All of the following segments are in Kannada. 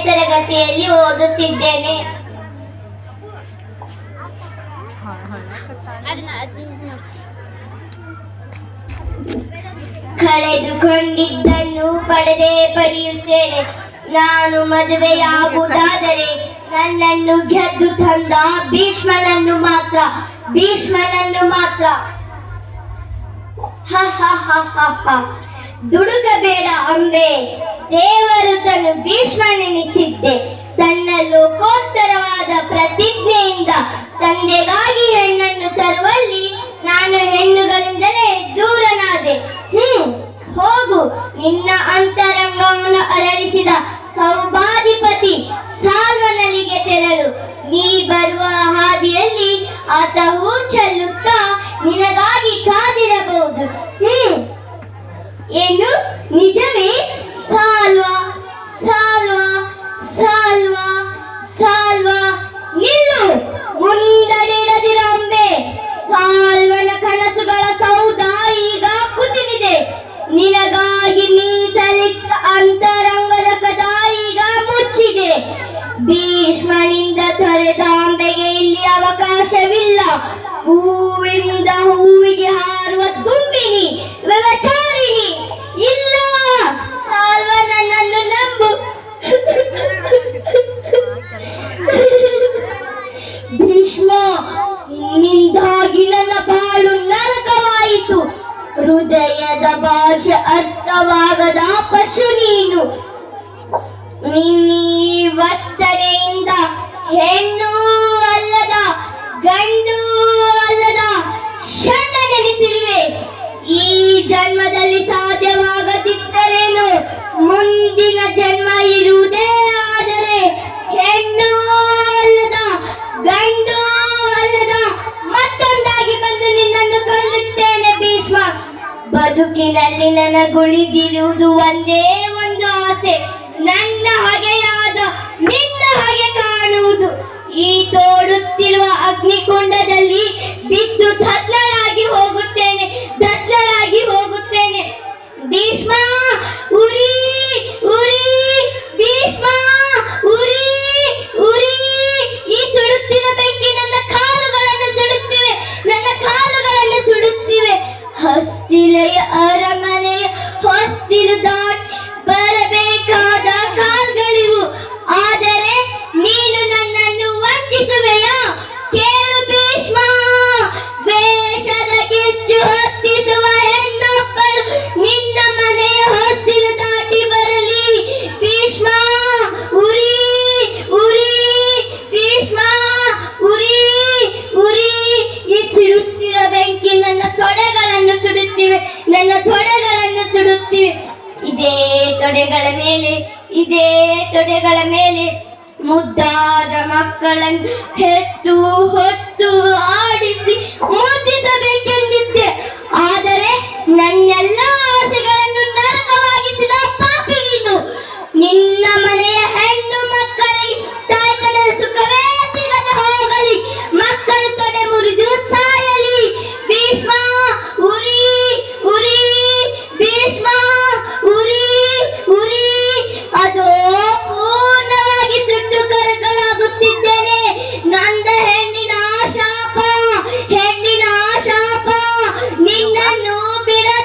ತರಗತಿಯಲ್ಲಿ ಓದುತ್ತಿದ್ದೇನೆ. ಕಳೆದುಕೊಂಡಿದ್ದನ್ನು ಪಡೆಯುತ್ತೇನೆ. ನಾನು ಮದುವೆಯಾಗುವುದಾದರೆ ನನ್ನನ್ನು ಗೆದ್ದು ತಂದ ಭೀಷ್ಮನನ್ನು ಮಾತ್ರ. ದುಡುಕಬೇಡ ಅಂಬೆ, ದೇವರು ತನ್ನ ಭೀಷ್ಮನೆನಿಸಿದ್ದೆ. ತನ್ನ ಲೋಕೋತ್ತರವಾದ ಪ್ರತಿಜ್ಞೆಯಿಂದ ತಂದೆಗಾಗಿ ಹೆಣ್ಣನ್ನು ತರುವಲ್ಲಿ ನಾನು ಹೆಣ್ಣುಗಳಿಂದಲೇ ದೂರನಾದೆ. ಹೋಗು, ನಿನ್ನ ಅಂತರಂಗವನ್ನು ಅರಳಿಸಿದ ಸೌಭಾಧಿಪತಿ ಸಾಲ್ವನಲ್ಲಿಗೆ ತೆರಳು. ನೀ ಬರುವ ಹಾದಿಯಲ್ಲಿ ಆತ ಹೂ ಚೆಲ್ಲುತ್ತಾ ನಿನಗಾಗಿ ಕಾದಿರಬಹುದು. ಏನು ನಿಜವೇ? ಸಾಲ್ವಾ ನಿಲ್ಲು, ಮುಂದಡಿರದಿರಂಬೆ. ಸಾಲ್ವನ ಕನಸುಗಳ ಸೌಧ ಈಗ ಕುಸಿದಿದೆ. ನಿನಗಾಗಿ ಮೀಸಲಿಟ್ಟ ಅಂತರಂಗದ ಕದ ಈಗ ಮುಚ್ಚಿದೆ. ಭೀಷ್ಮನಿಂದ ತೊರೆದ ಅಂಬೆಗೆ ಇಲ್ಲಿ ಅವಕಾಶವಿಲ್ಲ. ಹೂವಿಂದ ಹೂವಿಗೆ ಹಾರುವ ದುಂಬಿನಿ, ವ್ಯಭಿಚಾರಿಣಿ. ಇಲ್ಲ, ಸಾಲ್ವ, ನನ್ನನ್ನು ನಂಬು. ಭೀಷ್ಮ, ನಿನ್ನಿಂದಾಗಿ ನನ್ನ ಬಾಳು ನರಕವಾಯಿತು. ಹೃದಯದ ಭಾಷೆ ಅರ್ಥವಾಗದ ಪಶು ನೀನು. ನಿನ್ನೀ ವರ್ತನೆಯಿಂದ ಹೆಣ್ಣು ಅಲ್ಲದ ಗಂಡು ಅಲ್ಲದ ಷಂಡ ನೆನೆಸಿರುವೆ. ಈ ಜನ್ಮದಲ್ಲಿ ಸಾಧ್ಯವಾಗದಿದ್ದರೇನು ಮುಂದಿನ ಜನ್ಮ ಇರುವುದೇ ಆದರೆ ಹೆಣ್ಣು ಅಲ್ಲದ ಗಂಡು ಅಲ್ಲದ ಮತ್ತೊಂದಾಗಿ ಬಂದು ನಿನ್ನನ್ನು ಕೊಲ್ಲುತ್ತೇನೆ ಭೀಷ್ಮ. ಬದುಕಿನಲ್ಲಿ ನನಗುಳಿದಿರುವುದು ಒಂದೇ ಒಂದು ಆಸೆ, ನನ್ನ ಹಾಗೆಯಾದ ನಿನ್ನ ಹಾಗೆ ಕಾಣುವುದು. ಈ ತೋಡುತ್ತಿರುವ ಅಗ್ನಿಕುಂಡದಲ್ಲಿ ಬಿದ್ದು ದಗ್ಧಳಾಗಿ ಹೋಗುತ್ತೇನೆ. ಭೀಷ್ಮ, ಉರಿ ಭೀಷ್ಮ, ಉರಿ. ಈ ಸುಡುತ್ತಿನ ಬೆಂಕಿ ನನ್ನ ಕಾಲುಗಳನ್ನು ಸುಡುತ್ತಿವೆ. ಹೊಸ್ತಿಲೆಯ ಅರಮನೆಯ ಹೊಸ್ತಿಲು ದಾಟಿ ಬರಬೇಕಾದ ಕಾಲ್ಗಳಿವು. ಆದರೆ ನೀನು ನನ್ನನ್ನು ವಂಚಿಸುವೆಯಾ? ಕೇಳು ಭೀಷ್ಮ, ದ್ವೇಷದ ಕಿಚ್ಚು ಹೊತ್ತಿಸುವ ಹೆಣ್ಣೊಬ್ಬಳು ನಿನ್ನ ಮನೆಯ ಹೊಸ್ತಿಲು ದಾಟಿ ಬರಲಿ. ಭೀಷ್ಮ, ಉರಿ ಭೀಷ್ಮ, ಉರಿ. ಈ ಸಿಡುತ್ತಿರುವ ಬೆಂಕಿ ನನ್ನ ತೊಡೆಗಳನ್ನು ಸುಡುತ್ತಿವೆ. ಇದೇ ತೊಡೆಗಳ ಮೇಲೆ ಮುದ್ದಾದ ಮಕ್ಕಳನ್ನು ಹೆತ್ತು ಹೊತ್ತು ಆಡಿಸಿ ಮುದ್ದಿಸಬೇಕೆಂದಿದ್ದೆ. ಆದರೆ ನನ್ನೆಲ್ಲ ಆಸೆಗಳನ್ನು ನರಕವಾಗಿಸಿದ ಪಾಪಿ ನೀನು. ನಿನ್ನ ಮನೆಯ ಹೆಣ್ಣು ಮಕ್ಕಳಿಗೆ ತಾಯ್ತನದ ಸುಖವೇ ಸಿಗದೆ ಹೋಗಲಿ. ಮಕ್ಕಳು ತೊಡೆ ಮುರಿದು ಸಾಯಲಿ. ಭೀಷ್ಮ, ಉರಿ ಭೀಷ್ಮ, ಉರಿ. ಅದು ಪೂರ್ಣವಾಗಿ ಸುಟ್ಟು ಕರಕಲಾಗುತ್ತಿದ್ದೇನೆ. ನನ್ನ ಹೆಣ್ಣಿನ ಶಾಪ. ನಿನ್ನನ್ನು ಬಿಡದು.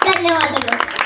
ಧನ್ಯವಾದಗಳು.